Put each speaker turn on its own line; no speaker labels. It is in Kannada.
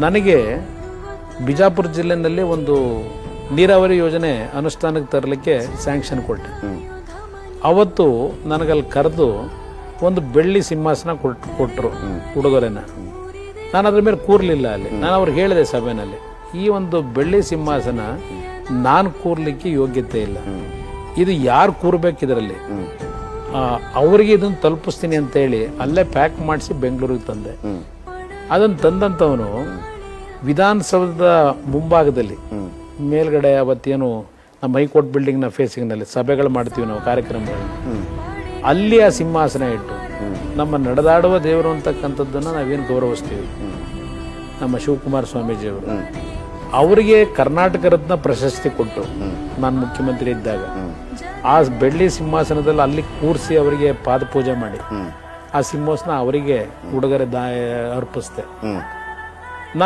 ನನಗೆ ಬಿಜಾಪುರ ಜಿಲ್ಲೆಯಲ್ಲಿ ಒಂದು ನೀರಾವರಿ ಯೋಜನೆ ಅನುಷ್ಠಾನಕ್ಕೆ ತರಲಿಕ್ಕೆ ಸ್ಯಾಂಕ್ಷನ್ ಕೊಟ್ಟೆ. ಅವತ್ತು ನನಗಲ್ಲಿ ಕರೆದು ಒಂದು ಬೆಳ್ಳಿ ಸಿಂಹಾಸನ ಕೊಟ್ಟರು ಉಡುಗೊರೆನ. ನಾನು ಅದ್ರ ಮೇಲೆ ಕೂರ್ಲಿಲ್ಲ ಅಲ್ಲಿ. ನಾನು ಅವ್ರಿಗೆ ಹೇಳಿದೆ ಸಭೆಯಲ್ಲಿ, ಈ ಒಂದು ಬೆಳ್ಳಿ ಸಿಂಹಾಸನ ನಾನು ಕೂರ್ಲಿಕ್ಕೆ ಯೋಗ್ಯತೆ ಇಲ್ಲ, ಇದು ಯಾರು ಕೂರ್ಬೇಕು ಇದರಲ್ಲಿ, ಅವ್ರಿಗೆ ಇದನ್ನು ತಲುಪಿಸ್ತೀನಿ ಅಂತೇಳಿ ಅಲ್ಲೇ ಪ್ಯಾಕ್ ಮಾಡಿಸಿ ಬೆಂಗಳೂರಿಗೆ ತಂದೆ. ಅದನ್ನು ತಂದಂಥವನು ವಿಧಾನಸೌಧದ ಮುಂಭಾಗದಲ್ಲಿ ಮೇಲ್ಗಡೆ ಅವತ್ತೇನು ನಮ್ಮ ಹೈಕೋರ್ಟ್ ಬಿಲ್ಡಿಂಗ್ನ ಫೇಸಿಂಗ್ನಲ್ಲಿ ಸಭೆಗಳು ಮಾಡ್ತೀವಿ ನಾವು, ಕಾರ್ಯಕ್ರಮಗಳನ್ನ, ಅಲ್ಲಿ ಆ ಸಿಂಹಾಸನ ಇಟ್ಟು ನಮ್ಮ ನಡೆದಾಡುವ ದೇವರು ಅಂತಕ್ಕಂಥದ್ದನ್ನು ನಾವೇನು ಗೌರವಿಸ್ತೀವಿ, ನಮ್ಮ ಶಿವಕುಮಾರ ಸ್ವಾಮೀಜಿಯವರು, ಅವರಿಗೆ ಕರ್ನಾಟಕ ರತ್ನ ಪ್ರಶಸ್ತಿ ಕೊಟ್ಟು ನಾನು ಮುಖ್ಯಮಂತ್ರಿ ಇದ್ದಾಗ ಆ ಬೆಳ್ಳಿ ಸಿಂಹಾಸನದಲ್ಲಿ ಅಲ್ಲಿ ಕೂರಿಸಿ ಅವರಿಗೆ ಪಾದಪೂಜೆ ಮಾಡಿ ಆ ಸಿಂಹಾಸನ ಅವರಿಗೆ ಉಡುಗೊರೆ ಅರ್ಪಿಸ್ದೆ.